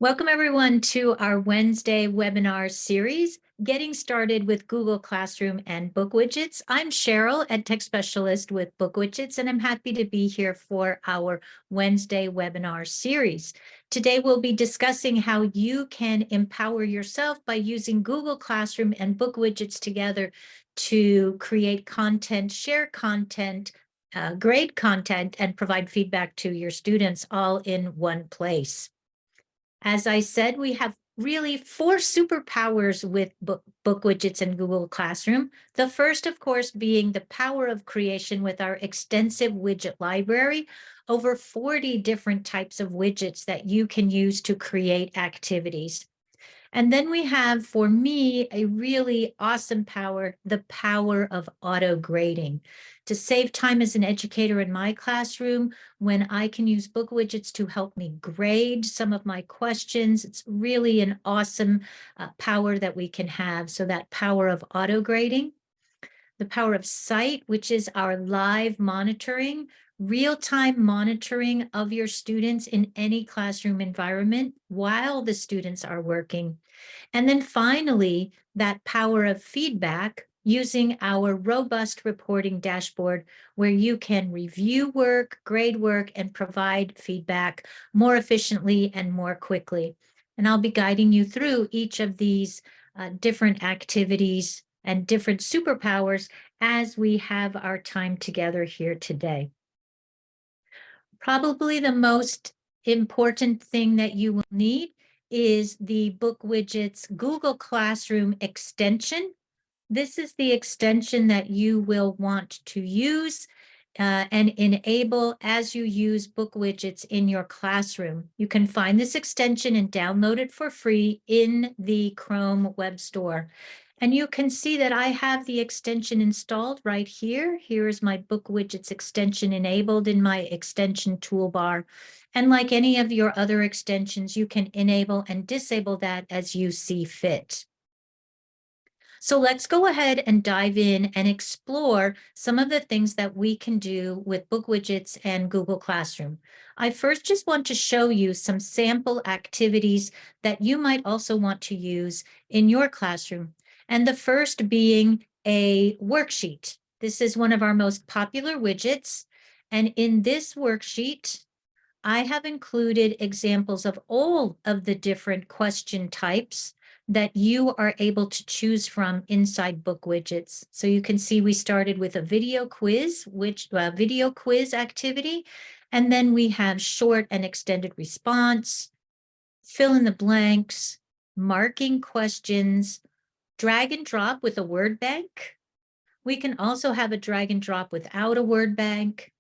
Welcome everyone to our Wednesday webinar series, Getting Started with Google Classroom and BookWidgets. I'm Cheryl, EdTech Specialist with BookWidgets, and I'm happy to be here for our Wednesday webinar series. Today we'll be discussing how you can empower yourself by using Google Classroom and BookWidgets together to create content, share content, grade content, and provide feedback to your students all in one place. As I said, we have really four superpowers with BookWidgets and Google Classroom. The first, of course, being the power of creation with our extensive widget library, over 40 different types of widgets that you can use to create activities. And then we have, for me, a really awesome power, the power of auto grading. To save time as an educator in my classroom, when I can use BookWidgets to help me grade some of my questions, it's really an awesome power that we can have. So that power of auto grading. The power of sight, which is our live monitoring, real-time monitoring of your students in any classroom environment while the students are working. And then finally, that power of feedback using our robust reporting dashboard where you can review work, grade work, and provide feedback more efficiently and more quickly. And I'll be guiding you through each of these different activities and different superpowers as we have our time together here today. Probably the most important thing that you will need is the BookWidgets Google Classroom extension. This is the extension that you will want to use and enable as you use BookWidgets in your classroom. You can find this extension and download it for free in the Chrome Web Store. And you can see that I have the extension installed right here. Here's my BookWidgets extension enabled in my extension toolbar. And like any of your other extensions, you can enable and disable that as you see fit. So let's go ahead and dive in and explore some of the things that we can do with BookWidgets and Google Classroom. I first just want to show you some sample activities that you might also want to use in your classroom. And the first being a worksheet. This is one of our most popular widgets. And in this worksheet, I have included examples of all of the different question types that you are able to choose from inside BookWidgets. So you can see we started with a video quiz, video quiz activity, and then we have short and extended response, fill in the blanks, marking questions, drag and drop with a word bank. We can also have a drag and drop without a word bank,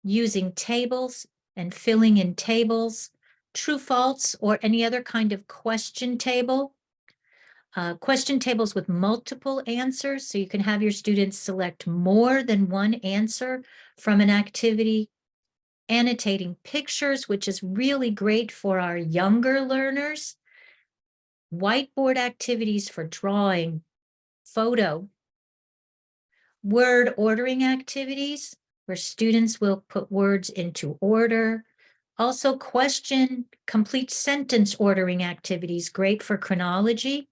using tables and filling in tables, true, false, or any other kind of question table. Question tables with multiple answers, so you can have your students select more than one answer from an activity. Annotating pictures, which is really great for our younger learners. Whiteboard activities for drawing, photo. Word ordering activities, where students will put words into order. Also question, complete sentence ordering activities, great for chronology.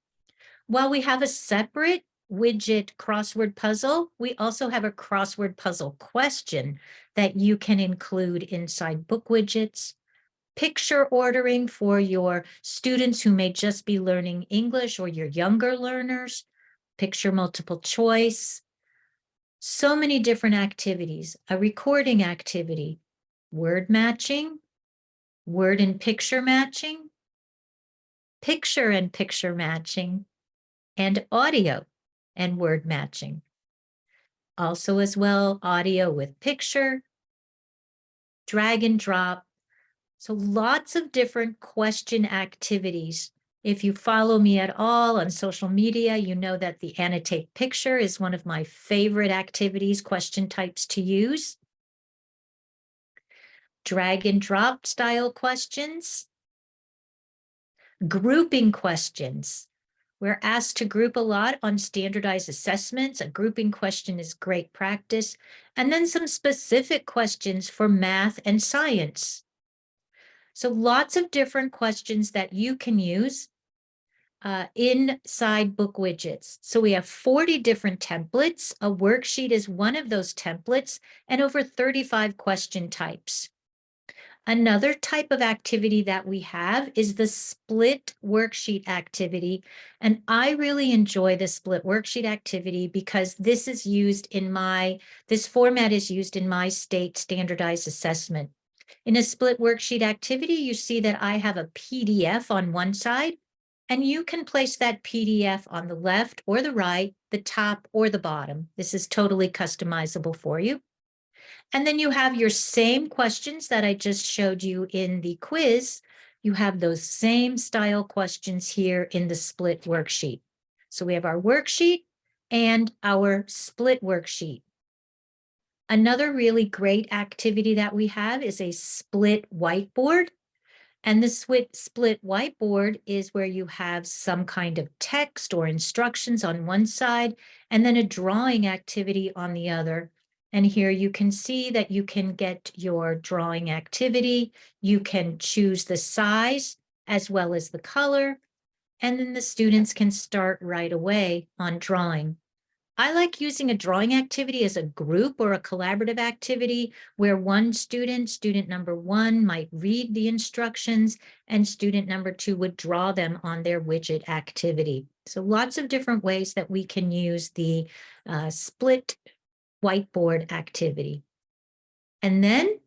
While we have a separate widget crossword puzzle, we also have a crossword puzzle question that you can include inside BookWidgets. Picture ordering for your students who may just be learning English or your younger learners. Picture multiple choice. So many different activities. A recording activity, word matching, word and picture matching, picture and picture matching, and audio and word matching. Also as well, audio with picture, drag and drop. So lots of different question activities. If you follow me at all on social media, you know that the annotate picture is one of my favorite activities, question types to use. Drag and drop style questions. Grouping questions. We're asked to group a lot on standardized assessments. A grouping question is great practice. And then some specific questions for math and science. So lots of different questions that you can use inside BookWidgets. So we have 40 different templates. A worksheet is one of those templates, and over 35 question types. Another type of activity that we have is the split worksheet activity. And I really enjoy the split worksheet activity because this format is used in my state standardized assessment. In a split worksheet activity, you see that I have a PDF on one side, and you can place that PDF on the left or the right, the top or the bottom. This is totally customizable for you. And then you have your same questions that I just showed you in the quiz. You have those same style questions here in the split worksheet. So we have our worksheet and our split worksheet. Another really great activity that we have is a split whiteboard. And the split whiteboard is where you have some kind of text or instructions on one side and then a drawing activity on the other. And here you can see that you can get your drawing activity. You can choose the size as well as the color. And then the students can start right away on drawing. I like using a drawing activity as a group or a collaborative activity where one student, student number one, might read the instructions and student number two would draw them on their widget activity. So lots of different ways that we can use the split whiteboard activity. And then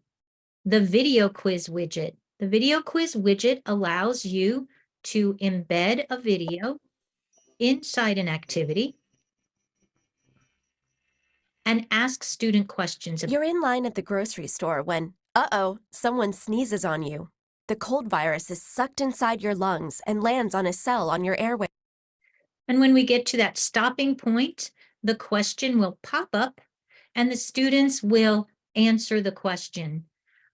the video quiz widget. The video quiz widget allows you to embed a video inside an activity and ask student questions. You're in line at the grocery store when, uh-oh, someone sneezes on you. The cold virus is sucked inside your lungs and lands on a cell on your airway. And when we get to that stopping point, the question will pop up and the students will answer the question.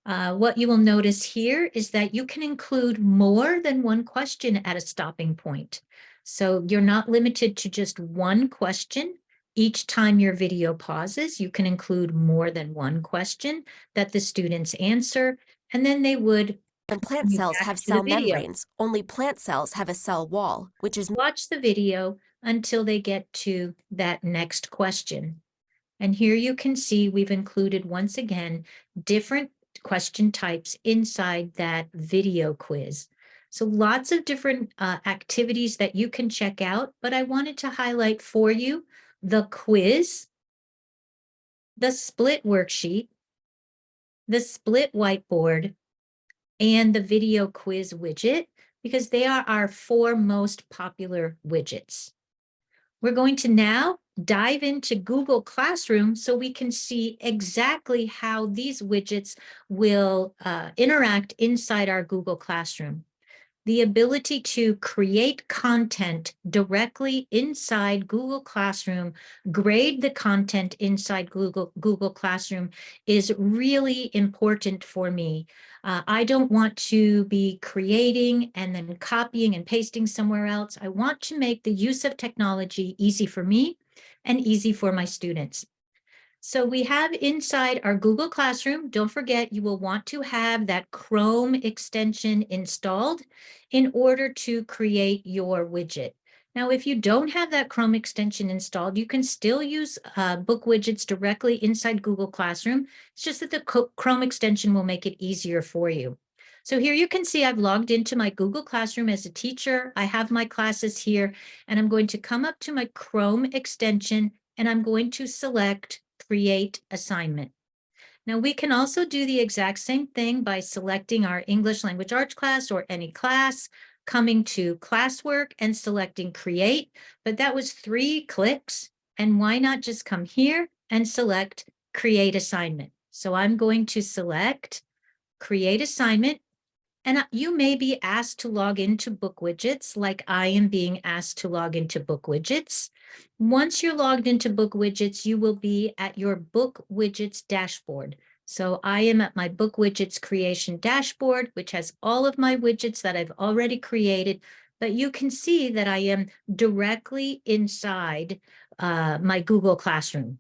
What you will notice here is that you can include more than one question at a stopping point. So you're not limited to just one question. Each time your video pauses, you can include more than one question that the students answer, and then they would And plant cells have cell membranes. Only plant cells have a cell wall, which is... Watch the video until they get to that next question. And here you can see we've included, once again, different question types inside that video quiz. So lots of different activities that you can check out, but I wanted to highlight for you the quiz, the split worksheet, the split whiteboard, and the video quiz widget, because they are our 4 most popular widgets. We're going to now dive into Google Classroom so we can see exactly how these widgets will interact inside our Google Classroom. The ability to create content directly inside Google Classroom, grade the content inside Google Classroom is really important for me. I don't want to be creating and then copying and pasting somewhere else. I want to make the use of technology easy for me and easy for my students. So we have inside our Google Classroom, don't forget, you will want to have that Chrome extension installed in order to create your widget. Now, if you don't have that Chrome extension installed, you can still use BookWidgets directly inside Google Classroom. It's just that the Chrome extension will make it easier for you. So here you can see I've logged into my Google Classroom as a teacher. I have my classes here, and I'm going to come up to my Chrome extension, and I'm going to select Create Assignment. Now we can also do the exact same thing by selecting our English Language Arts class or any class, coming to Classwork and selecting Create, but that was 3 clicks. And why not just come here and select Create Assignment? So I'm going to select Create Assignment. And you may be asked to log into BookWidgets like I am being asked to log into BookWidgets. Once you're logged into BookWidgets, you will be at your BookWidgets dashboard. So I am at my BookWidgets creation dashboard, which has all of my widgets that I've already created, but you can see that I am directly inside my Google Classroom.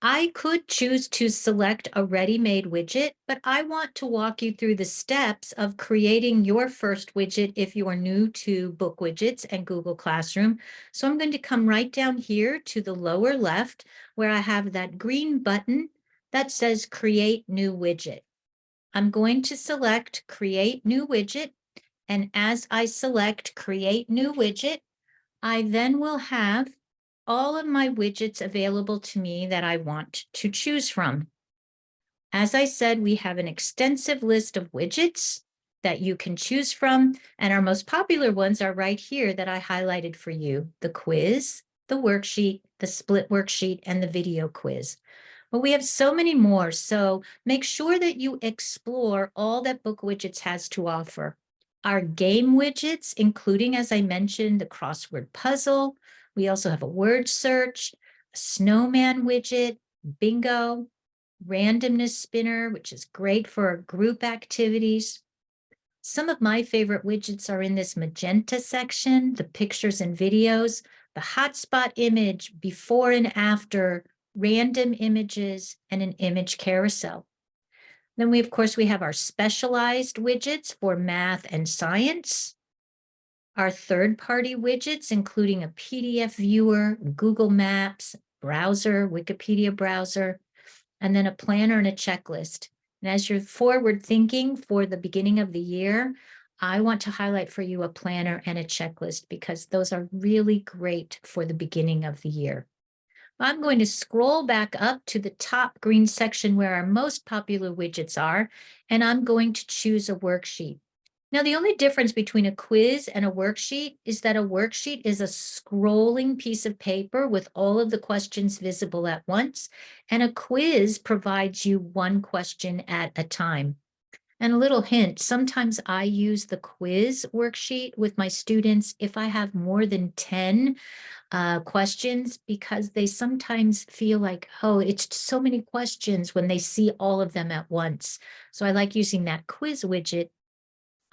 I could choose to select a ready-made widget, but I want to walk you through the steps of creating your first widget if you are new to BookWidgets and Google Classroom. So I'm going to come right down here to the lower left where I have that green button that says Create New Widget. I'm going to select Create New Widget, and as I select Create New Widget, I then will have all of my widgets available to me that I want to choose from. As I said, we have an extensive list of widgets that you can choose from, and our most popular ones are right here that I highlighted for you: the quiz, the worksheet, the split worksheet, and the video quiz. But we have so many more, so make sure that you explore all that BookWidgets has to offer. Our game widgets, including, as I mentioned, the crossword puzzle. We also have a word search, a snowman widget, bingo, randomness spinner, which is great for group activities. Some of my favorite widgets are in this magenta section, the pictures and videos, the hotspot image, before and after, random images, and an image carousel. Then we, of course, we have our specialized widgets for math and science. Our third-party widgets, including a PDF viewer, Google Maps, browser, Wikipedia browser, and then a planner and a checklist. And as you're forward thinking for the beginning of the year, I want to highlight for you a planner and a checklist because those are really great for the beginning of the year. I'm going to scroll back up to the top green section where our most popular widgets are, and I'm going to choose a worksheet. Now, the only difference between a quiz and a worksheet is that a worksheet is a scrolling piece of paper with all of the questions visible at once, and a quiz provides you one question at a time. And a little hint, sometimes I use the quiz worksheet with my students if I have more than 10 questions, because they sometimes feel like, oh, it's so many questions when they see all of them at once. So I like using that quiz widget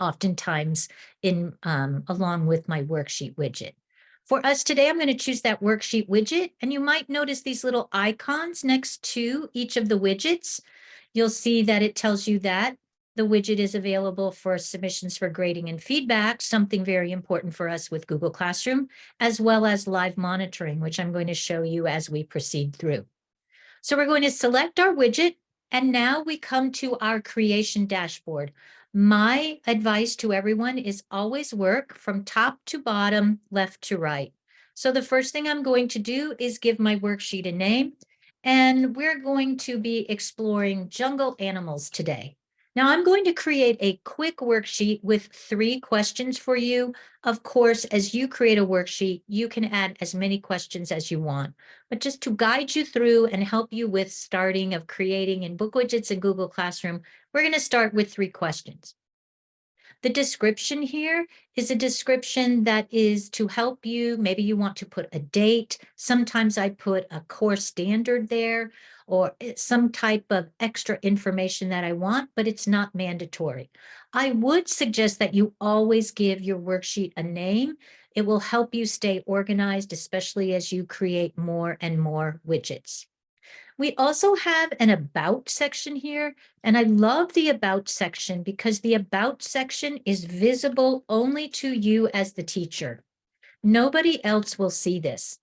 oftentimes in along with my worksheet widget. For us today, I'm going to choose that worksheet widget, and you might notice these little icons next to each of the widgets. You'll see that it tells you that the widget is available for submissions for grading and feedback, something very important for us with Google Classroom, as well as live monitoring, which I'm going to show you as we proceed through. So we're going to select our widget, and now we come to our creation dashboard. My advice to everyone is always work from top to bottom, left to right. So the first thing I'm going to do is give my worksheet a name, and we're going to be exploring jungle animals today. Now I'm going to create a quick worksheet with 3 questions for you. Of course, as you create a worksheet, you can add as many questions as you want. But just to guide you through and help you with starting of creating in BookWidgets and Google Classroom, we're going to start with 3 questions. The description here is a description that is to help you. Maybe you want to put a date. Sometimes I put a course standard there or some type of extra information that I want, but it's not mandatory. I would suggest that you always give your worksheet a name. It will help you stay organized, especially as you create more and more widgets. We also have an about section here, and I love the about section because the about section is visible only to you as the teacher. Nobody else will see this.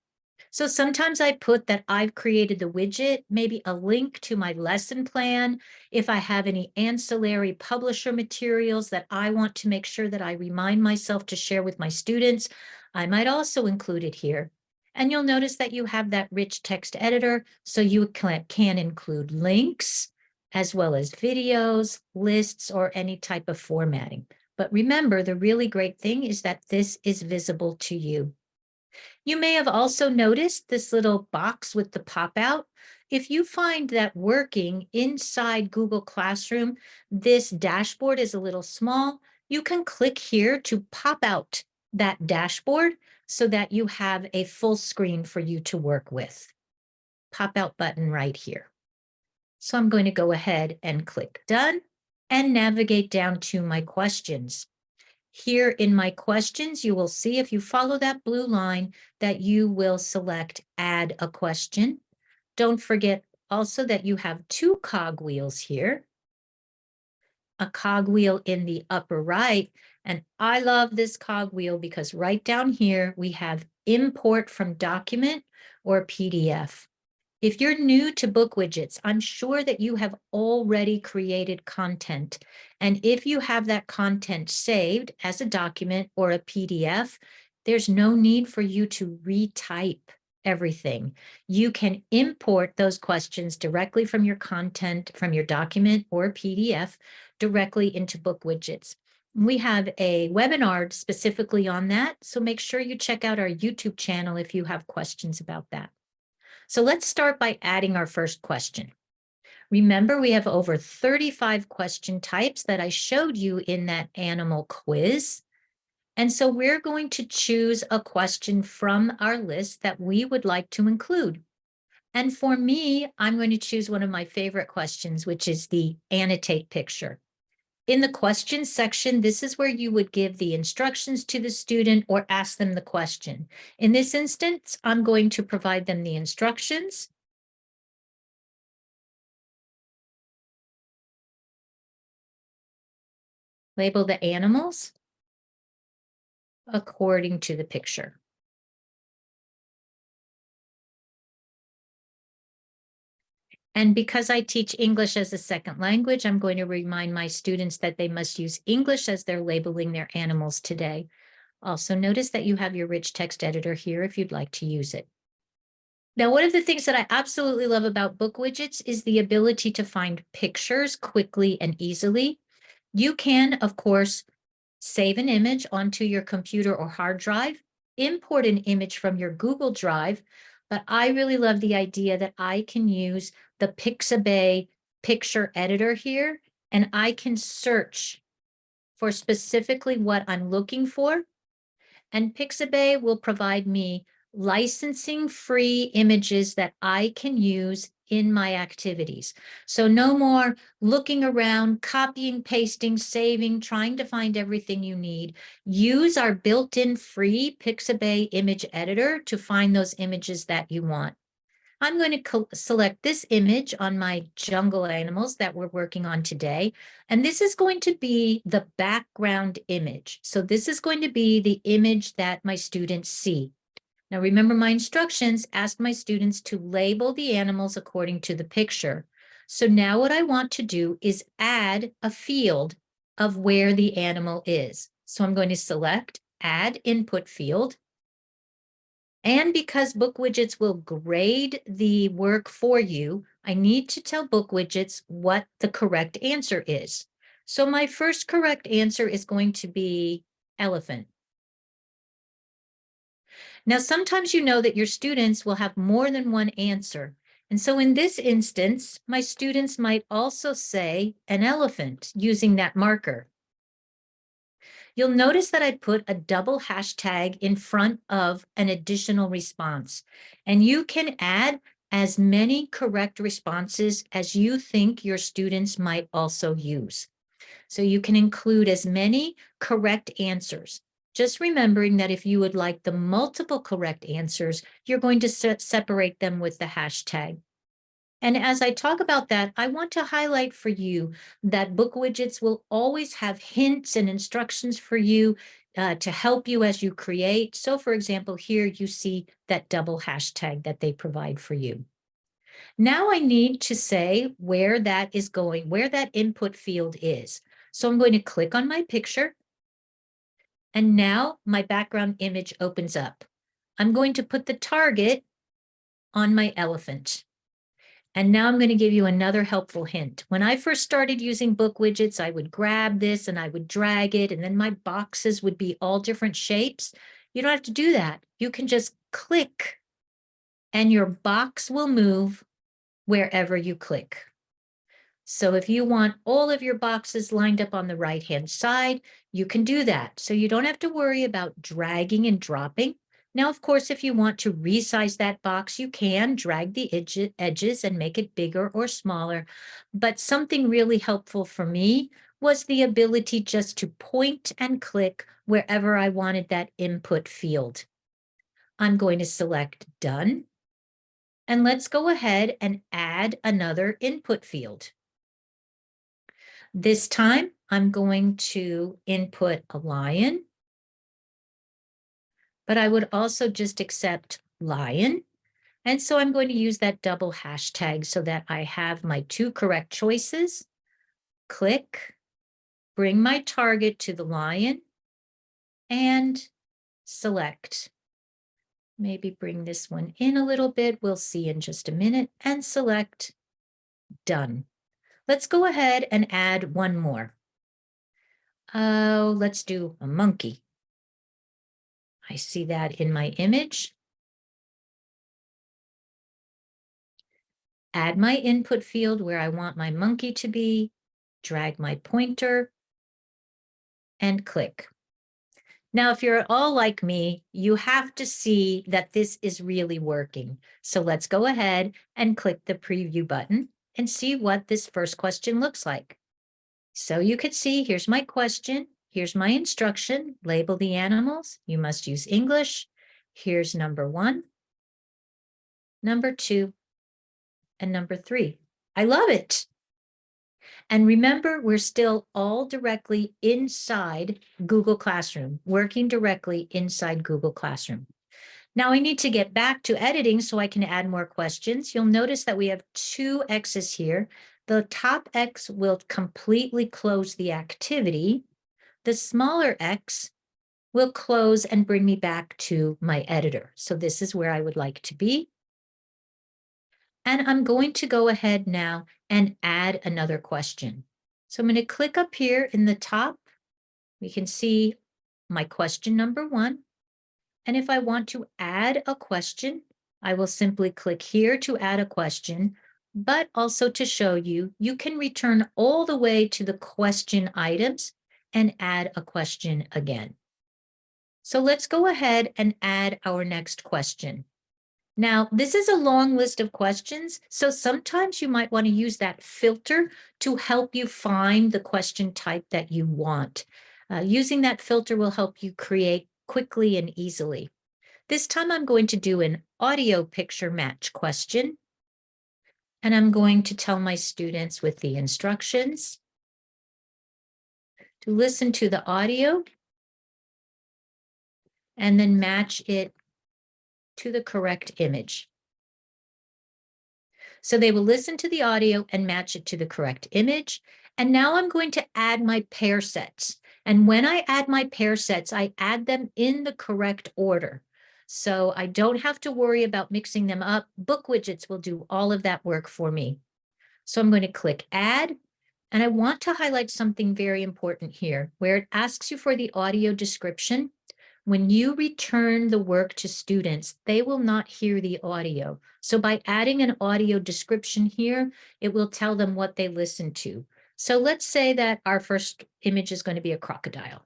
So sometimes I put that I've created the widget, maybe a link to my lesson plan. If I have any ancillary publisher materials that I want to make sure that I remind myself to share with my students, I might also include it here. And you'll notice that you have that rich text editor, so you can include links as well as videos, lists, or any type of formatting. But remember, the really great thing is that this is visible to you. You may have also noticed this little box with the pop out. If you find that working inside Google Classroom, this dashboard is a little small, you can click here to pop out that dashboard so that you have a full screen for you to work with. Pop out button right here. So I'm going to go ahead and click done and navigate down to my questions. Here in my questions, you will see, if you follow that blue line, that you will select add a question. Don't forget also that you have two cogwheels here. A cogwheel in the upper right. And I love this cogwheel because right down here, we have import from document or PDF. If you're new to BookWidgets, I'm sure that you have already created content. And if you have that content saved as a document or a PDF, there's no need for you to retype everything. You can import those questions directly from your content, from your document or PDF, directly into BookWidgets. We have a webinar specifically on that, so make sure you check out our YouTube channel if you have questions about that. So let's start by adding our first question. Remember, we have over 35 question types that I showed you in that animal quiz. And so we're going to choose a question from our list that we would like to include. And for me, I'm going to choose one of my favorite questions, which is the annotate picture. In the questions section, this is where you would give the instructions to the student or ask them the question. In this instance, I'm going to provide them the instructions. Label the animals according to the picture. And because I teach English as a second language, I'm going to remind my students that they must use English as they're labeling their animals today. Also, notice that you have your rich text editor here if you'd like to use it. Now, one of the things that I absolutely love about BookWidgets is the ability to find pictures quickly and easily. You can, of course, save an image onto your computer or hard drive, import an image from your Google Drive, but I really love the idea that I can use the Pixabay picture editor here, and I can search for specifically what I'm looking for. And Pixabay will provide me licensing-free images that I can use in my activities. So no more looking around, copying, pasting, saving, trying to find everything you need. Use our built-in free Pixabay image editor to find those images that you want. I'm going to select this image on my jungle animals that we're working on today. And this is going to be the background image. So this is going to be the image that my students see. Now remember my instructions, ask my students to label the animals according to the picture. So now what I want to do is add a field of where the animal is. So I'm going to select Add Input Field. And because BookWidgets will grade the work for you, I need to tell BookWidgets what the correct answer is. So my first correct answer is going to be elephant. Now, sometimes you know that your students will have more than one answer. And so in this instance, my students might also say an elephant using that marker. You'll notice that I put a double hashtag in front of an additional response, and you can add as many correct responses as you think your students might also use. So you can include as many correct answers. Just remembering that if you would like the multiple correct answers, you're going to separate them with the hashtag. And as I talk about that, I want to highlight for you that BookWidgets will always have hints and instructions for you to help you as you create. So for example, here you see that double hashtag that they provide for you. Now I need to say where that is going, where that input field is. So I'm going to click on my picture. And now my background image opens up. I'm going to put the target on my elephant. And now I'm going to give you another helpful hint. When I first started using BookWidgets, I would grab this and I would drag it, and then my boxes would be all different shapes. You don't have to do that. You can just click and your box will move wherever you click. So if you want all of your boxes lined up on the right-hand side, you can do that. So you don't have to worry about dragging and dropping. Now, of course, if you want to resize that box, you can drag the edges and make it bigger or smaller. But something really helpful for me was the ability just to point and click wherever I wanted that input field. I'm going to select Done. And let's go ahead and add another input field. This time, I'm going to input a lion, but I would also just accept lion. And so I'm going to use that double hashtag so that I have my two correct choices. Click, bring my target to the lion, and select. Maybe bring this one in a little bit. We'll see in just a minute, and select done. Let's go ahead and add one more. Oh, let's do a monkey. I see that in my image. Add my input field where I want my monkey to be, drag my pointer, and click. Now, if you're all like me, you have to see that this is really working. So let's go ahead and click the preview button and see what this first question looks like. So you could see, here's my question. Here's my instruction. Label the animals. You must use English. Here's number 1, number 2, and number 3. I love it. And remember, we're still all directly inside Google Classroom, working directly inside Google Classroom. Now I need to get back to editing so I can add more questions. You'll notice that we have 2 X's here. The top X will completely close the activity. The smaller X will close and bring me back to my editor. So this is where I would like to be. And I'm going to go ahead now and add another question. So I'm going to click up here in the top. We can see my question number 1. And if I want to add a question, I will simply click here to add a question, but also to show you, you can return all the way to the question items and add a question again. So let's go ahead and add our next question. Now, this is a long list of questions, so sometimes you might want to use that filter to help you find the question type that you want. Using that filter will help you create quickly and easily. This time I'm going to do an audio picture match question, and I'm going to tell my students with the instructions to listen to the audio and then match it to the correct image. So they will listen to the audio and match it to the correct image. And now I'm going to add my pair sets. And when I add my pair sets, I add them in the correct order. So I don't have to worry about mixing them up. BookWidgets will do all of that work for me. So I'm going to click Add. And I want to highlight something very important here, where it asks you for the audio description. When you return the work to students, they will not hear the audio. So by adding an audio description here, it will tell them what they listened to. So let's say that our first image is going to be a crocodile.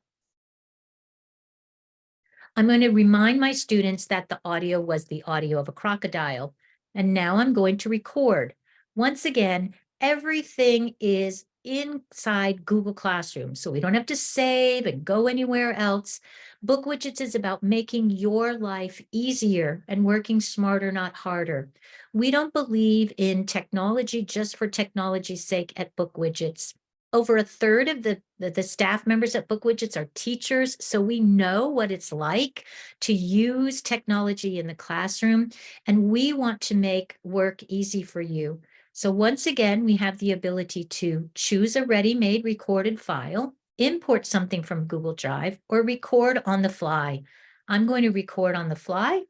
I'm going to remind my students that the audio was the audio of a crocodile. And now I'm going to record. Once again, everything is inside Google Classroom, so we don't have to save and go anywhere else. BookWidgets is about making your life easier and working smarter, not harder. We don't believe in technology just for technology's sake at BookWidgets. Over a third of the staff members at BookWidgets are teachers, so we know what it's like to use technology in the classroom, and we want to make work easy for you. So once again, we have the ability to choose a ready-made recorded file, import something from Google Drive, or record on the fly. I'm going to record on the fly.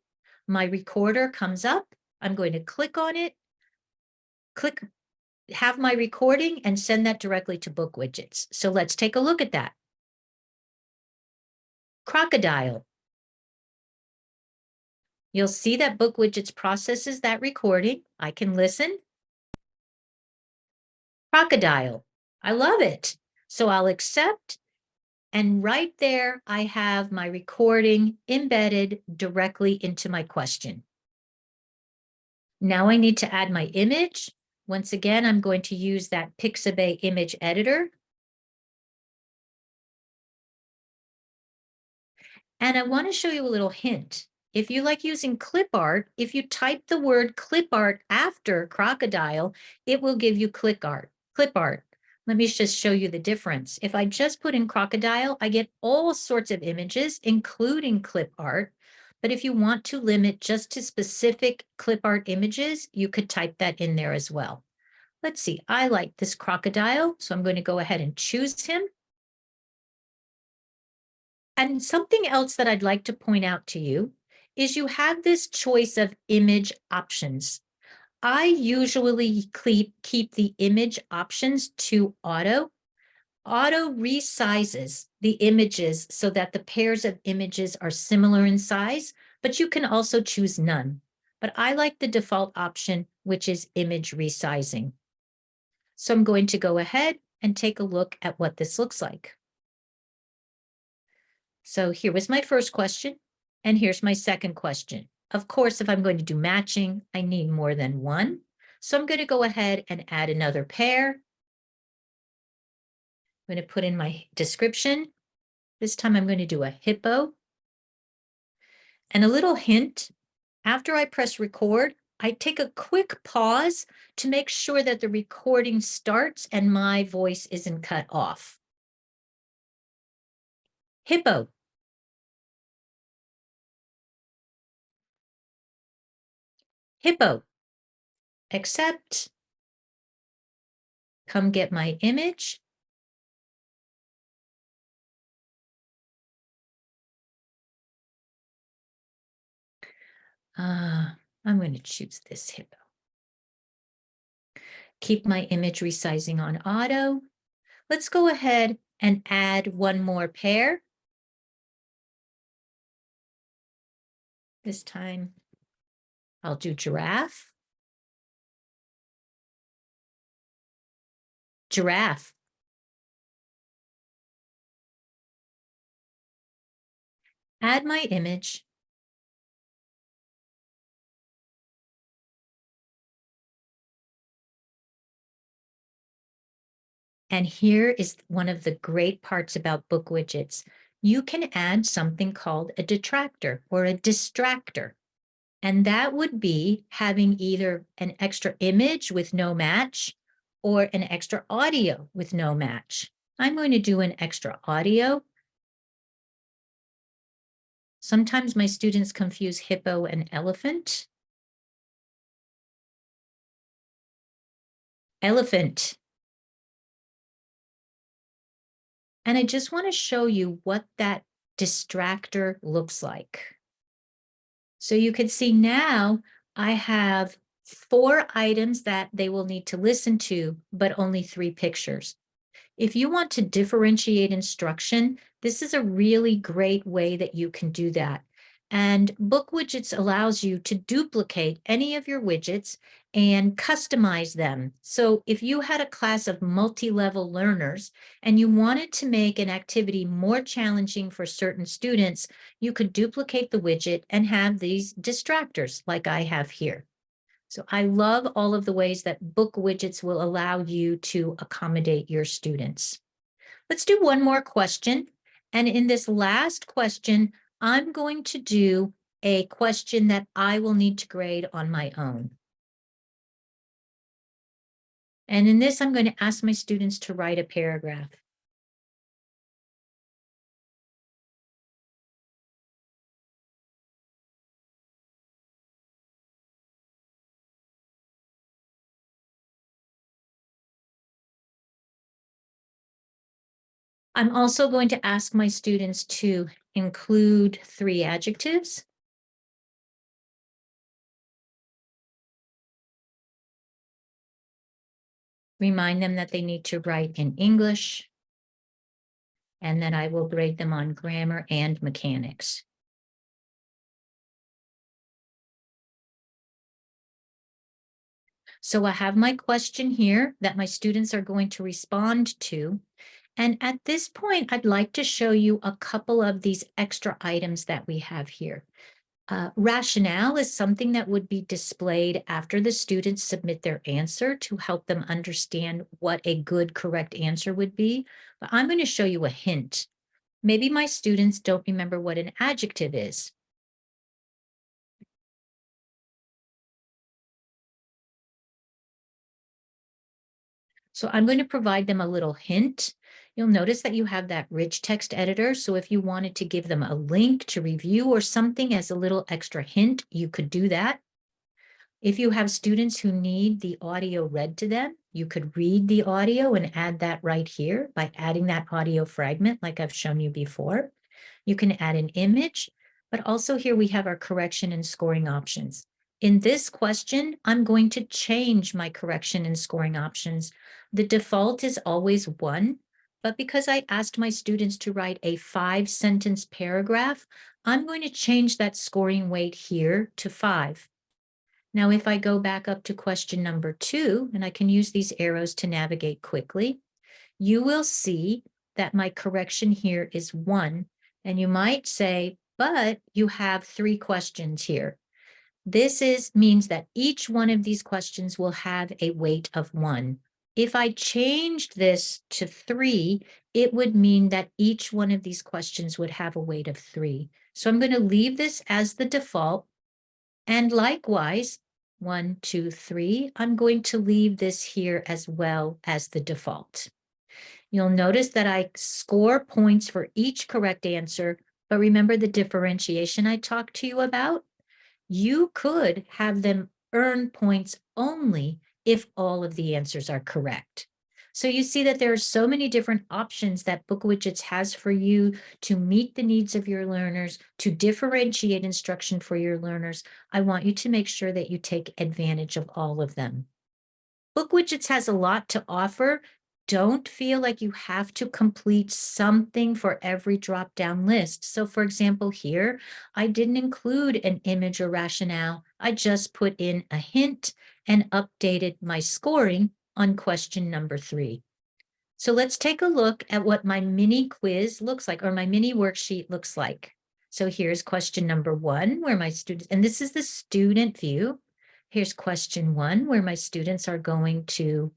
My recorder comes up. I'm going to click on it, have my recording, and send that directly to BookWidgets. So let's take a look at that. Crocodile. You'll see that BookWidgets processes that recording. I can listen. Crocodile. I love it. So I'll accept. And right there, I have my recording embedded directly into my question. Now I need to add my image. Once again, I'm going to use that Pixabay image editor. And I want to show you a little hint. If you like using clip art, if you type the word clip art after crocodile, it will give you clip art. Let me just show you the difference. If I just put in crocodile, I get all sorts of images, including clip art. But if you want to limit just to specific clip art images, you could type that in there as well. Let's see, I like this crocodile, so I'm going to go ahead and choose him. And something else that I'd like to point out to you is you have this choice of image options. I usually keep the image options to auto. Auto resizes the images so that the pairs of images are similar in size, but you can also choose none. But I like the default option, which is image resizing. So I'm going to go ahead and take a look at what this looks like. So here was my first question, and here's my second question. Of course, if I'm going to do matching, I need more than one. So I'm going to go ahead and add another pair. I'm going to put in my description. This time I'm going to do a hippo. And a little hint, after I press record, I take a quick pause to make sure that the recording starts and my voice isn't cut off. Hippo. Hippo. Accept. Come get my image. I'm going to choose this hippo. Keep my image resizing on auto. Let's go ahead and add one more pair. This time I'll do giraffe. Giraffe. Add my image. And here is one of the great parts about BookWidgets. You can add something called a detractor or a distractor. And that would be having either an extra image with no match or an extra audio with no match. I'm going to do an extra audio. Sometimes my students confuse hippo and elephant. Elephant. And I just want to show you what that distractor looks like. So you can see now I have 4 items that they will need to listen to, but only 3 pictures. If you want to differentiate instruction, this is a really great way that you can do that. And BookWidgets allows you to duplicate any of your widgets and customize them. So if you had a class of multi-level learners and you wanted to make an activity more challenging for certain students, you could duplicate the widget and have these distractors like I have here. So I love all of the ways that BookWidgets will allow you to accommodate your students. Let's do one more question. And in this last question, I'm going to do a question that I will need to grade on my own. And in this, I'm going to ask my students to write a paragraph. I'm also going to ask my students to include 3 adjectives. Remind them that they need to write in English, and then I will grade them on grammar and mechanics. So I have my question here that my students are going to respond to. And at this point, I'd like to show you a couple of these extra items that we have here. Rationale is something that would be displayed after the students submit their answer to help them understand what a good, correct answer would be. But I'm going to show you a hint. Maybe my students don't remember what an adjective is. So I'm going to provide them a little hint. You'll notice that you have that rich text editor. So if you wanted to give them a link to review or something as a little extra hint, you could do that. If you have students who need the audio read to them, you could read the audio and add that right here by adding that audio fragment like I've shown you before. You can add an image, but also here we have our correction and scoring options. In this question, I'm going to change my correction and scoring options. The default is always 1, but because I asked my students to write a 5-sentence paragraph, I'm going to change that scoring weight here to 5. Now, if I go back up to question number 2, and I can use these arrows to navigate quickly, you will see that my correction here is 1. And you might say, but you have 3 questions here. This means that each one of these questions will have a weight of 1. If I changed this to 3, it would mean that each one of these questions would have a weight of 3. So I'm going to leave this as the default. And likewise, 1, 2, 3, I'm going to leave this here as well as the default. You'll notice that I score points for each correct answer, but remember the differentiation I talked to you about? You could have them earn points only if all of the answers are correct. So you see that there are so many different options that BookWidgets has for you to meet the needs of your learners, to differentiate instruction for your learners. I want you to make sure that you take advantage of all of them. BookWidgets has a lot to offer. Don't feel like you have to complete something for every drop-down list. So for example, here, I didn't include an image or rationale. I just put in a hint and updated my scoring on question number 3. So let's take a look at what my mini quiz looks like, or my mini worksheet looks like. So here's question number 1, where my students, and this is the student view. Here's question 1, where my students are going to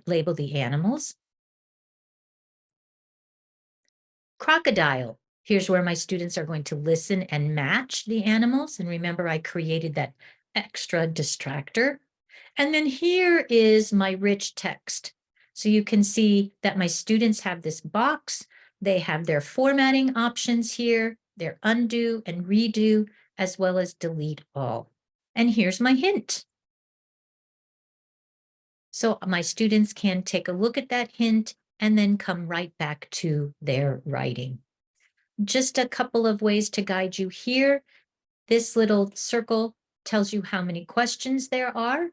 label the animals. Crocodile. Here's where my students are going to listen and match the animals. And remember, I created that extra distractor. And then here is my rich text. So you can see that my students have this box. They have their formatting options here, their undo and redo, as well as delete all. And here's my hint. So my students can take a look at that hint and then come right back to their writing. Just a couple of ways to guide you here. This little circle tells you how many questions there are.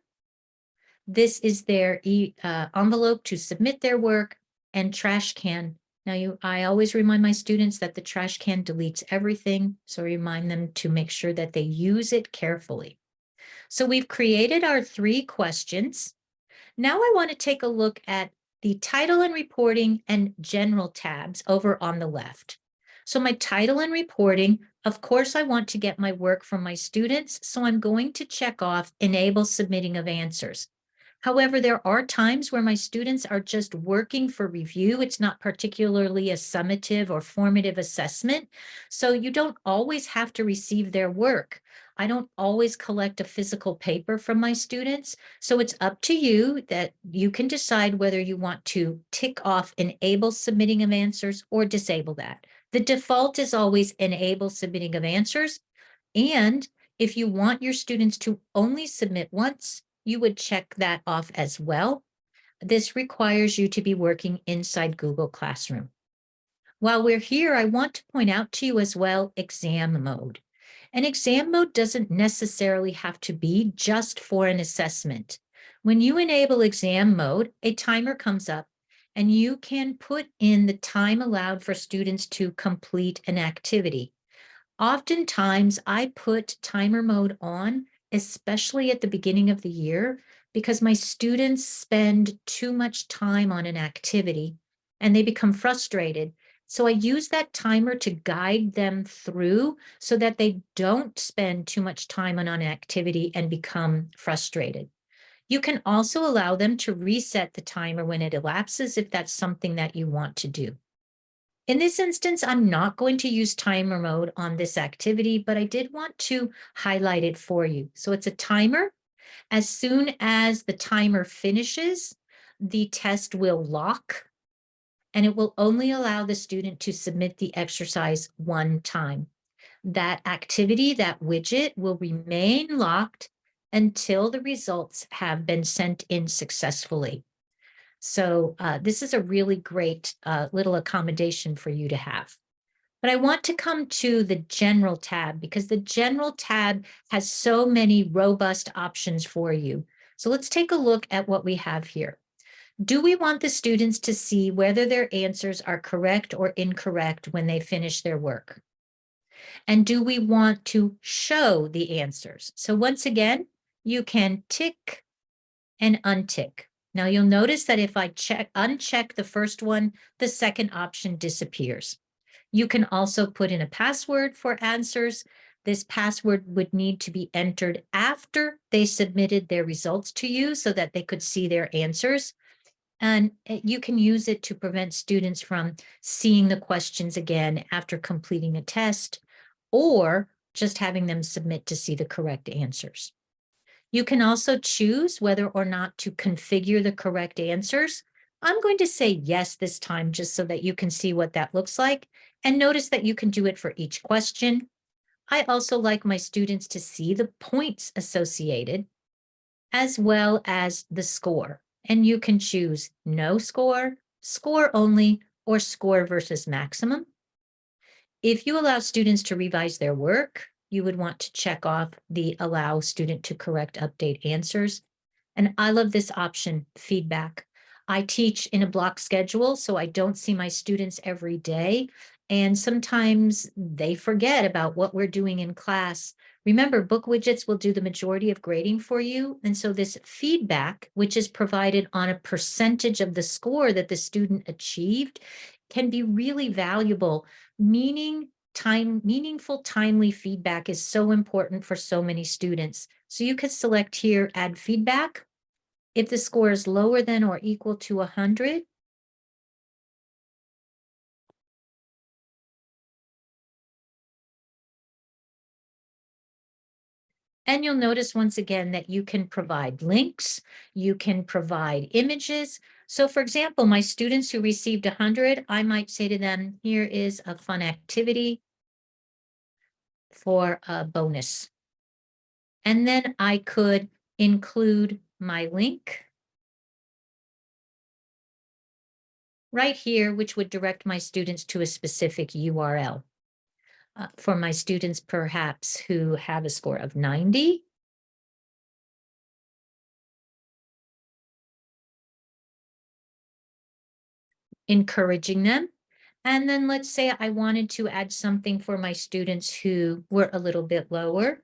This is their envelope to submit their work, and trash can. Now, I always remind my students that the trash can deletes everything, so remind them to make sure that they use it carefully. So we've created our 3 questions. Now I want to take a look at the title and reporting and general tabs over on the left. So my title and reporting, of course, I want to get my work from my students, so I'm going to check off enable submitting of answers. However, there are times where my students are just working for review. It's not particularly a summative or formative assessment, so you don't always have to receive their work. I don't always collect a physical paper from my students, so it's up to you that you can decide whether you want to tick off enable submitting of answers or disable that. The default is always enable submitting of answers, and if you want your students to only submit once, you would check that off as well. This requires you to be working inside Google Classroom. While we're here, I want to point out to you as well exam mode. And exam mode doesn't necessarily have to be just for an assessment. When you enable exam mode, a timer comes up and you can put in the time allowed for students to complete an activity. Oftentimes, I put timer mode on, especially at the beginning of the year, because my students spend too much time on an activity and they become frustrated. So I use that timer to guide them through so that they don't spend too much time on an activity and become frustrated. You can also allow them to reset the timer when it elapses if that's something that you want to do. In this instance, I'm not going to use timer mode on this activity, but I did want to highlight it for you. So it's a timer. As soon as the timer finishes, the test will lock, and it will only allow the student to submit the exercise one time. That activity, that widget, will remain locked until the results have been sent in successfully. So this is a really great little accommodation for you to have. But I want to come to the General tab because the General tab has so many robust options for you. So let's take a look at what we have here. Do we want the students to see whether their answers are correct or incorrect when they finish their work? And do we want to show the answers? So once again, you can tick and untick. Now you'll notice that if I uncheck the first one, the second option disappears. You can also put in a password for answers. This password would need to be entered after they submitted their results to you so that they could see their answers. And you can use it to prevent students from seeing the questions again after completing a test, or just having them submit to see the correct answers. You can also choose whether or not to configure the correct answers. I'm going to say yes this time, just so that you can see what that looks like. And notice that you can do it for each question. I also like my students to see the points associated, as well as the score. And you can choose no score, score only, or score versus maximum. If you allow students to revise their work, you would want to check off the allow student to correct update answers. And I love this option, feedback. I teach in a block schedule, so I don't see my students every day. And sometimes they forget about what we're doing in class. Remember, BookWidgets will do the majority of grading for you. And so this feedback, which is provided on a percentage of the score that the student achieved, can be really valuable. Meaningful, timely feedback is so important for so many students. So you could select here, add feedback. If the score is lower than or equal to 100, and you'll notice once again that you can provide links, you can provide images. So for example, my students who received 100, I might say to them, here is a fun activity for a bonus. And then I could include my link right here, which would direct my students to a specific URL. For my students, perhaps, who have a score of 90, encouraging them. And then let's say I wanted to add something for my students who were a little bit lower.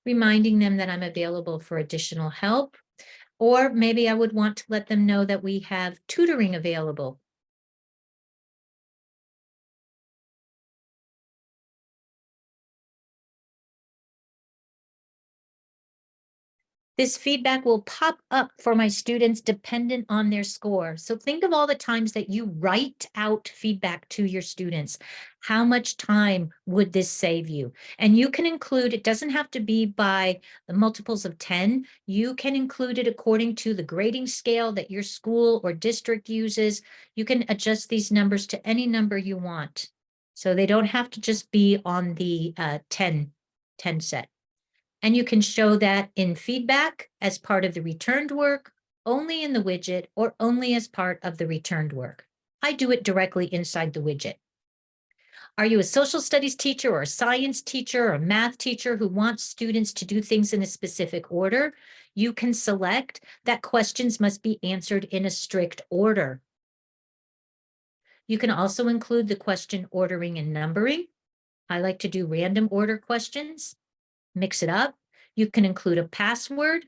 Reminding them that I'm available for additional help. Or maybe I would want to let them know that we have tutoring available. This feedback will pop up for my students dependent on their score. So think of all the times that you write out feedback to your students. How much time would this save you? And you can include, it doesn't have to be by the multiples of 10. You can include it according to the grading scale that your school or district uses. You can adjust these numbers to any number you want. So they don't have to just be on the 10 set. And you can show that in feedback as part of the returned work, only in the widget, or only as part of the returned work. I do it directly inside the widget. Are you a social studies teacher or a science teacher or a math teacher who wants students to do things in a specific order? You can select that questions must be answered in a strict order. You can also include the question ordering and numbering. I like to do random order questions. Mix it up. You can include a password.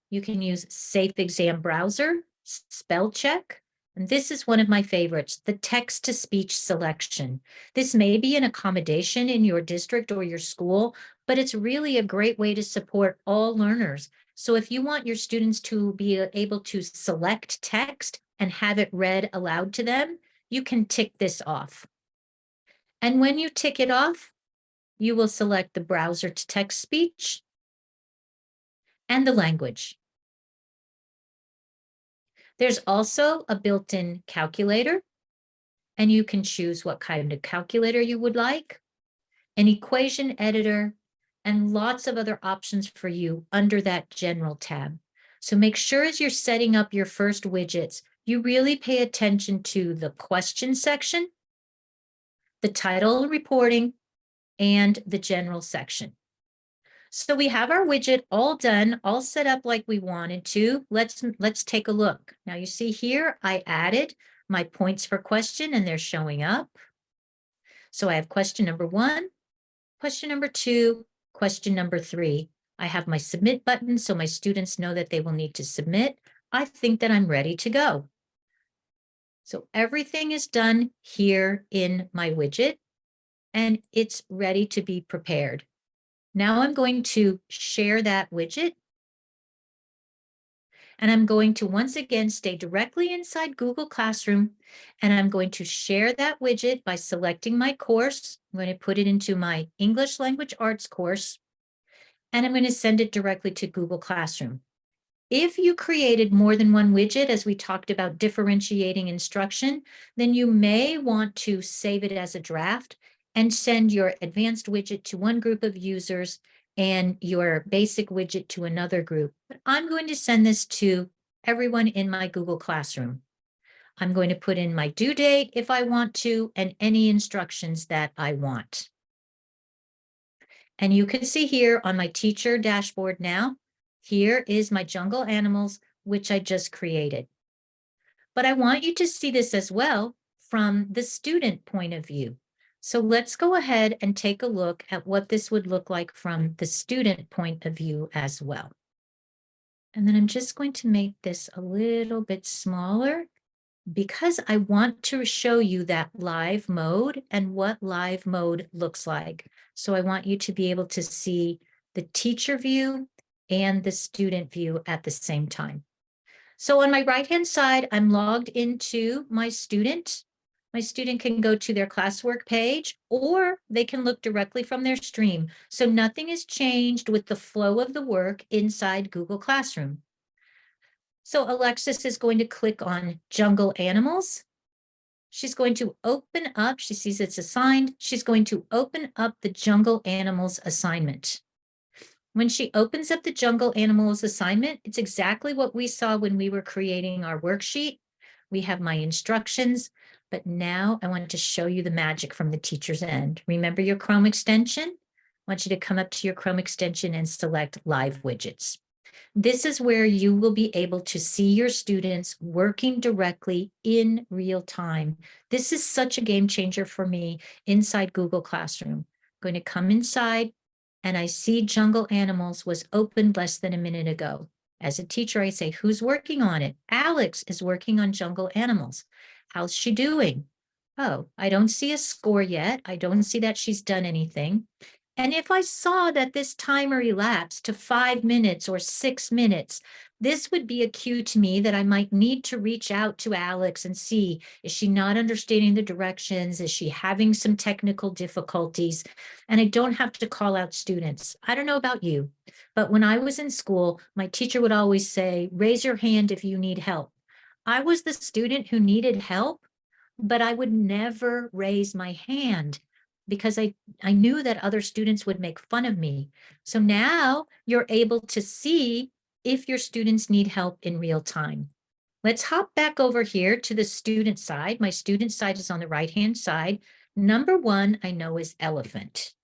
You can use Safe Exam Browser, spell check. And this is one of my favorites, the text-to-speech selection. This may be an accommodation in your district or your school, but it's really a great way to support all learners. So if you want your students to be able to select text and have it read aloud to them, you can tick this off. And when you tick it off, you will select the browser to text speech and the language. There's also a built-in calculator, and you can choose what kind of calculator you would like, an equation editor, and lots of other options for you under that general tab. So make sure as you're setting up your first widgets, you really pay attention to the question section, the title and reporting, and the general section. So we have our widget all done, all set up like we wanted to. Let's take a look. Now you see here, I added my points for question and they're showing up. So I have question number 1, question number 2, question number 3. I have my submit button so my students know that they will need to submit. I think that I'm ready to go. So everything is done here in my widget and it's ready to be prepared. Now I'm going to share that widget. And I'm going to once again stay directly inside Google Classroom. And I'm going to share that widget by selecting my course. I'm going to put it into my English Language Arts course. And I'm going to send it directly to Google Classroom. If you created more than one widget, as we talked about differentiating instruction, then you may want to save it as a draft and send your advanced widget to one group of users and your basic widget to another group. But I'm going to send this to everyone in my Google Classroom. I'm going to put in my due date if I want to, and any instructions that I want. And you can see here on my teacher dashboard now, here is my jungle animals, which I just created. But I want you to see this as well from the student point of view. So let's go ahead and take a look at what this would look like from the student point of view as well. And then I'm just going to make this a little bit smaller because I want to show you that live mode and what live mode looks like. So I want you to be able to see the teacher view and the student view at the same time. So on my right-hand side, I'm logged into my student. My student can go to their classwork page, or they can look directly from their stream. So nothing has changed with the flow of the work inside Google Classroom. So Alexis is going to click on Jungle Animals. She's going to open up, she sees it's assigned, she's going to open up the Jungle Animals assignment. When she opens up the Jungle Animals assignment, it's exactly what we saw when we were creating our worksheet. We have my instructions, but now I want to show you the magic from the teacher's end. Remember your Chrome extension? I want you to come up to your Chrome extension and select Live Widgets. This is where you will be able to see your students working directly in real time. This is such a game changer for me inside Google Classroom. I'm going to come inside and I see Jungle Animals was opened less than a minute ago. As a teacher, I say, who's working on it? Alex is working on Jungle Animals. How's she doing? Oh, I don't see a score yet. I don't see that she's done anything. And if I saw that this timer elapsed to 5 minutes or 6 minutes, this would be a cue to me that I might need to reach out to Alex and see, is she not understanding the directions? Is she having some technical difficulties? And I don't have to call out students. I don't know about you, but when I was in school, my teacher would always say, raise your hand if you need help. I was the student who needed help, but I would never raise my hand because I knew that other students would make fun of me. So now you're able to see if your students need help in real time. Let's hop back over here to the student side. My student side is on the right-hand side. Number 1, I know is elephant.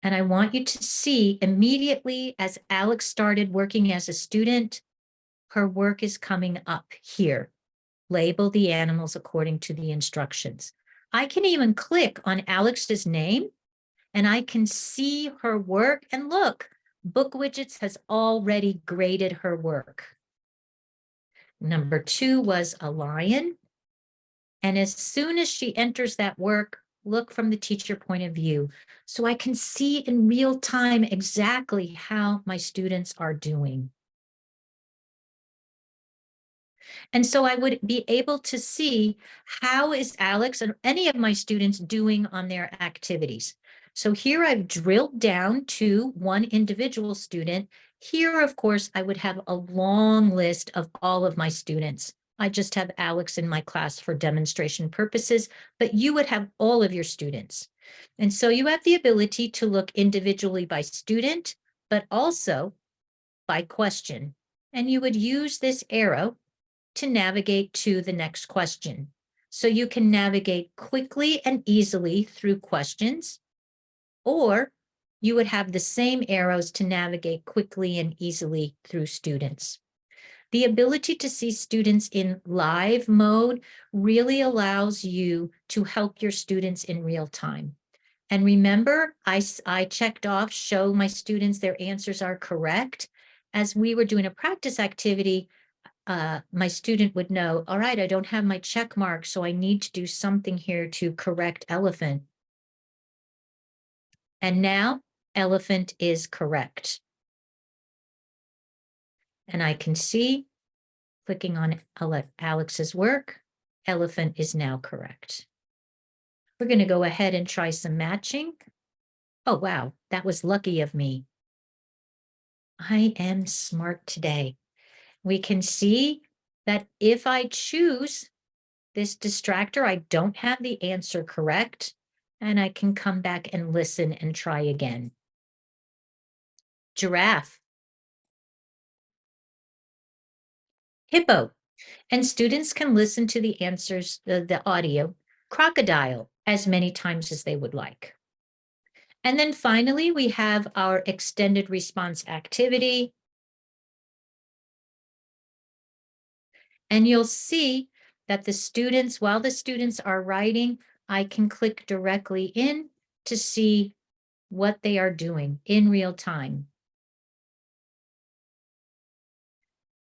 And I want you to see immediately as Alex started working as a student, her work is coming up here. Label the animals according to the instructions. I can even click on Alex's name and I can see her work. And look, BookWidgets has already graded her work. Number 2 was a lion. And as soon as she enters that work, look from the teacher point of view. So I can see in real time exactly how my students are doing. And so I would be able to see how is Alex and any of my students doing on their activities. So here I've drilled down to one individual student. Here, of course, I would have a long list of all of my students. I just have Alex in my class for demonstration purposes, but you would have all of your students. And so you have the ability to look individually by student, but also by question. And you would use this arrow to navigate to the next question. So you can navigate quickly and easily through questions, or you would have the same arrows to navigate quickly and easily through students. The ability to see students in live mode really allows you to help your students in real time. And remember, I checked off, show my students their answers are correct. As we were doing a practice activity, my student would know, all right, I don't have my check mark, so I need to do something here to correct elephant. And now elephant is correct. And I can see, clicking on Alex's work, elephant is now correct. We're going to go ahead and try some matching. Oh, wow, that was lucky of me. I am smart today. We can see that if I choose this distractor, I don't have the answer correct, and I can come back and listen and try again. Giraffe. Hippo. And students can listen to the answers, the audio. Crocodile, as many times as they would like. And then finally, we have our extended response activity. And you'll see that the students, while the students are writing, I can click directly in to see what they are doing in real time.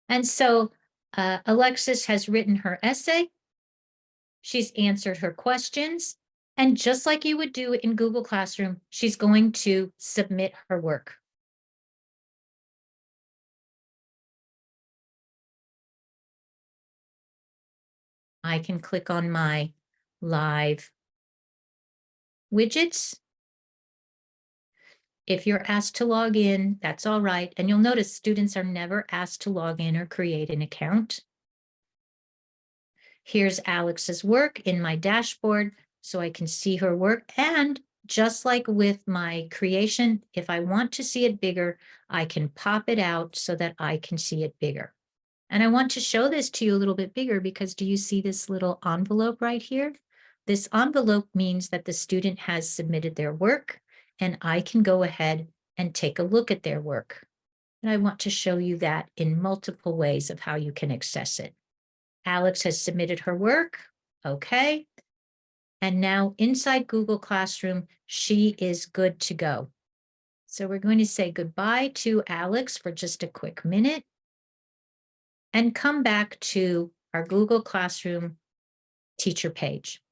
And so Alexis has written her essay. She's answered her questions. And just like you would do in Google Classroom, she's going to submit her work. I can click on my live widgets. If you're asked to log in, that's all right. And you'll notice students are never asked to log in or create an account. Here's Alex's work in my dashboard, so I can see her work. And just like with my creation, if I want to see it bigger, I can pop it out so that I can see it bigger. And I want to show this to you a little bit bigger because do you see this little envelope right here? This envelope means that the student has submitted their work, and I can go ahead and take a look at their work. And I want to show you that in multiple ways of how you can access it. Alex has submitted her work. Okay. And now inside Google Classroom, she is good to go. So we're going to say goodbye to Alex for just a quick minute and come back to our Google Classroom teacher page.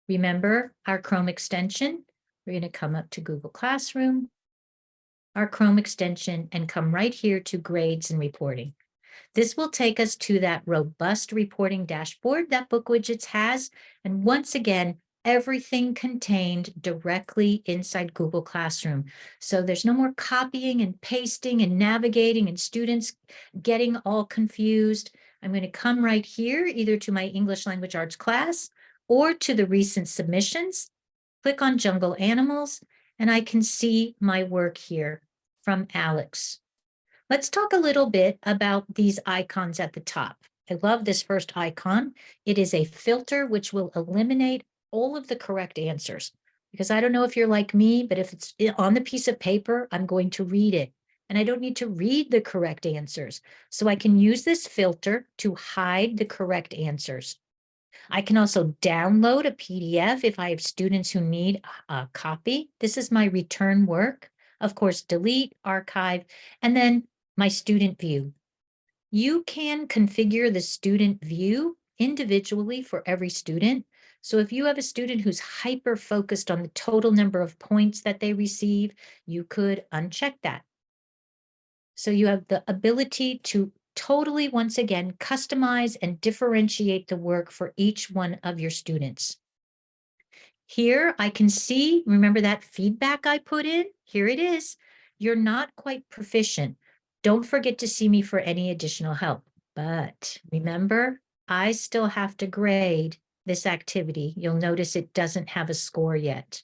Remember our Chrome extension. We're going to come up to Google Classroom, our Chrome extension, and come right here to grades and reporting. This will take us to that robust reporting dashboard that BookWidgets has. And once again, everything contained directly inside Google Classroom. So there's no more copying and pasting and navigating and students getting all confused. I'm going to come right here, either to my English Language Arts class or to the recent submissions. Click on Jungle Animals, and I can see my work here from Alex. Let's talk a little bit about these icons at the top. I love this first icon. It is a filter which will eliminate all of the correct answers. Because I don't know if you're like me, but if it's on the piece of paper, I'm going to read it. And I don't need to read the correct answers. So I can use this filter to hide the correct answers. I can also download a PDF if I have students who need a copy. This is my return work. Of course, delete, archive, and then my student view. You can configure the student view individually for every student. So if you have a student who's hyper-focused on the total number of points that they receive, you could uncheck that. So you have the ability to totally, once again, customize and differentiate the work for each one of your students. Here I can see, remember that feedback I put in? Here it is. You're not quite proficient. Don't forget to see me for any additional help. But remember, I still have to grade this activity. You'll notice it doesn't have a score yet.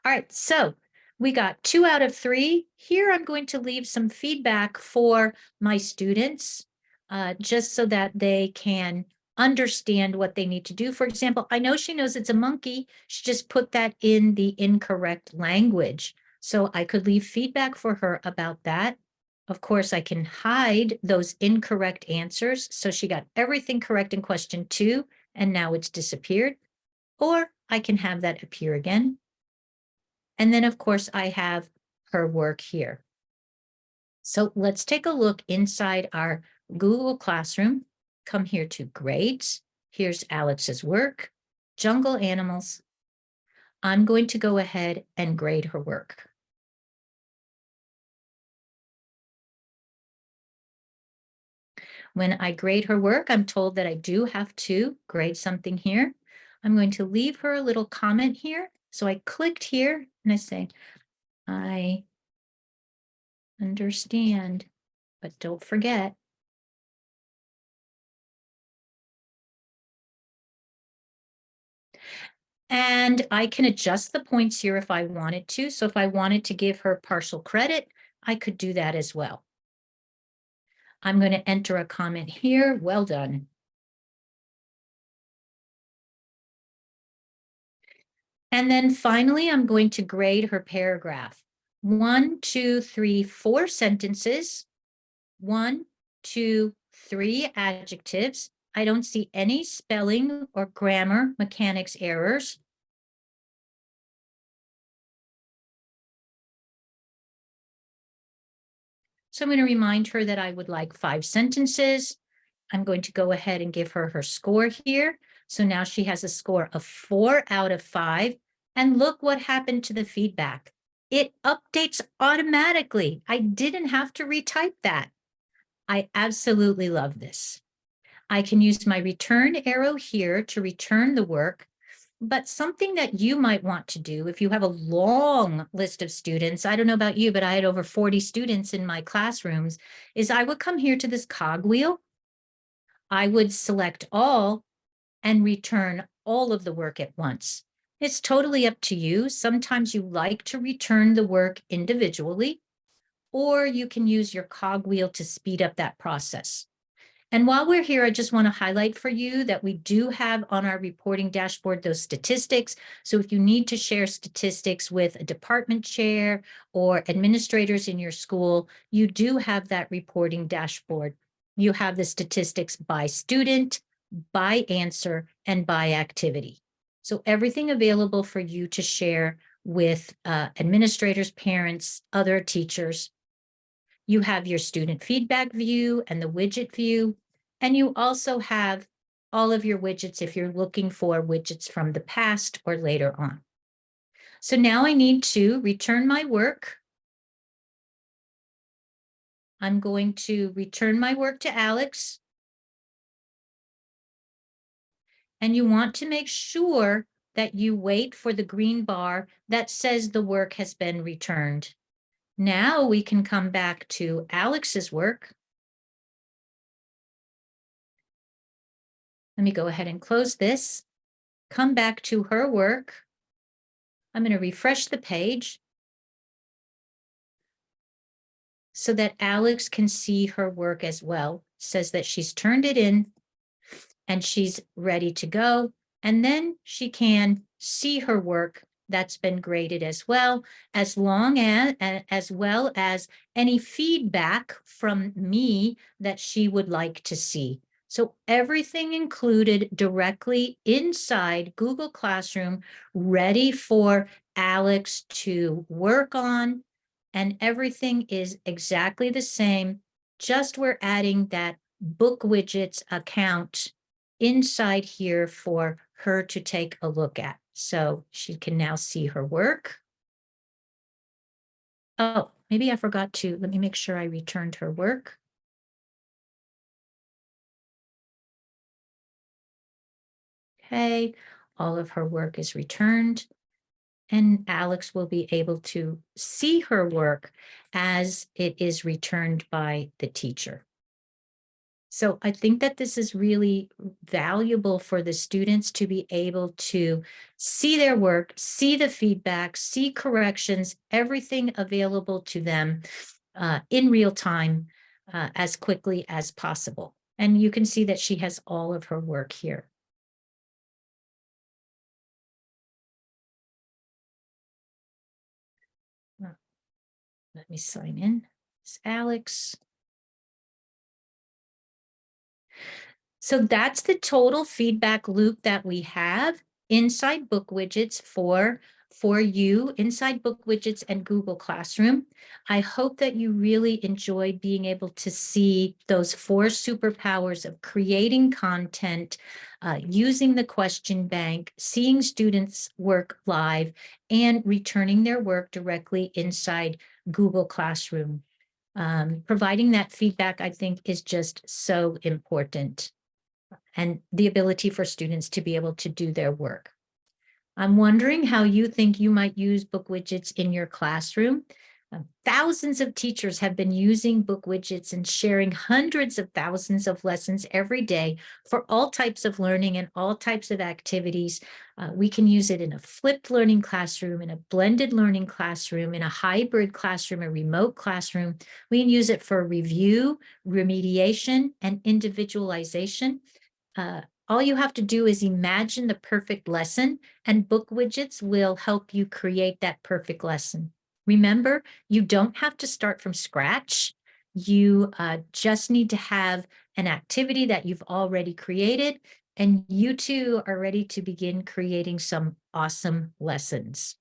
All right, so we got 2 out of 3. Here I'm going to leave some feedback for my students, just so that they can understand what they need to do. For example, I know she knows it's a monkey. She just put that in the incorrect language. So I could leave feedback for her about that. Of course, I can hide those incorrect answers. So she got everything correct in question 2, and now it's disappeared. Or I can have that appear again. And then, of course, I have her work here. So let's take a look inside our Google Classroom. Come here to grades. Here's Alex's work, jungle animals. I'm going to go ahead and grade her work. When I grade her work, I'm told that I do have to grade something here. I'm going to leave her a little comment here. So I clicked here and I say, I understand, but don't forget. And I can adjust the points here if I wanted to. So if I wanted to give her partial credit, I could do that as well. I'm going to enter a comment here. Well done. And then finally, I'm going to grade her paragraph. 1, 2, 3, 4 sentences. 1, 2, 3 adjectives. I don't see any spelling or grammar mechanics errors. So I'm going to remind her that I would like 5 sentences. I'm going to go ahead and give her her score here. So now she has a score of 4 out of 5. And look what happened to the feedback. It updates automatically. I didn't have to retype that. I absolutely love this. I can use my return arrow here to return the work. But something that you might want to do if you have a long list of students, I don't know about you, but I had over 40 students in my classrooms, is I would come here to this cogwheel. I would select all and return all of the work at once. It's totally up to you. Sometimes you like to return the work individually, or you can use your cogwheel to speed up that process. And while we're here, I just want to highlight for you that we do have on our reporting dashboard those statistics. So if you need to share statistics with a department chair or administrators in your school, you do have that reporting dashboard. You have the statistics by student, by answer, and by activity. So everything available for you to share with administrators, parents, other teachers. You have your student feedback view and the widget view, and you also have all of your widgets if you're looking for widgets from the past or later on. So now I need to return my work. I'm going to return my work to Alex. And you want to make sure that you wait for the green bar that says the work has been returned. Now we can come back to Alex's work. Let me go ahead and close this. Come back to her work. I'm going to refresh the page so that Alex can see her work as well. It says that she's turned it in and she's ready to go. And then she can see her work that's been graded as well, as well as any feedback from me that she would like to see. So everything included directly inside Google Classroom, ready for Alex to work on. And everything is exactly the same, just we're adding that BookWidgets account inside here for her to take a look at. So she can now see her work. Oh, maybe I forgot to, let me make sure I returned her work. Okay, all of her work is returned. And Alex will be able to see her work as it is returned by the teacher. So I think that this is really valuable for the students to be able to see their work, see the feedback, see corrections, everything available to them in real time as quickly as possible. And you can see that she has all of her work here. Let me sign in. It's Alex. So that's the total feedback loop that we have inside BookWidgets for you inside BookWidgets and Google Classroom. I hope that you really enjoy being able to see those 4 superpowers of creating content, using the question bank, seeing students work live, and returning their work directly inside Google Classroom. Providing that feedback, I think, is just so important, and the ability for students to be able to do their work. I'm wondering how you think you might use BookWidgets in your classroom. Thousands of teachers have been using BookWidgets and sharing hundreds of thousands of lessons every day for all types of learning and all types of activities. We can use it in a flipped learning classroom, in a blended learning classroom, in a hybrid classroom, a remote classroom. We can use it for review, remediation, and individualization. All you have to do is imagine the perfect lesson, and BookWidgets will help you create that perfect lesson. Remember, you don't have to start from scratch. You just need to have an activity that you've already created, and you too are ready to begin creating some awesome lessons.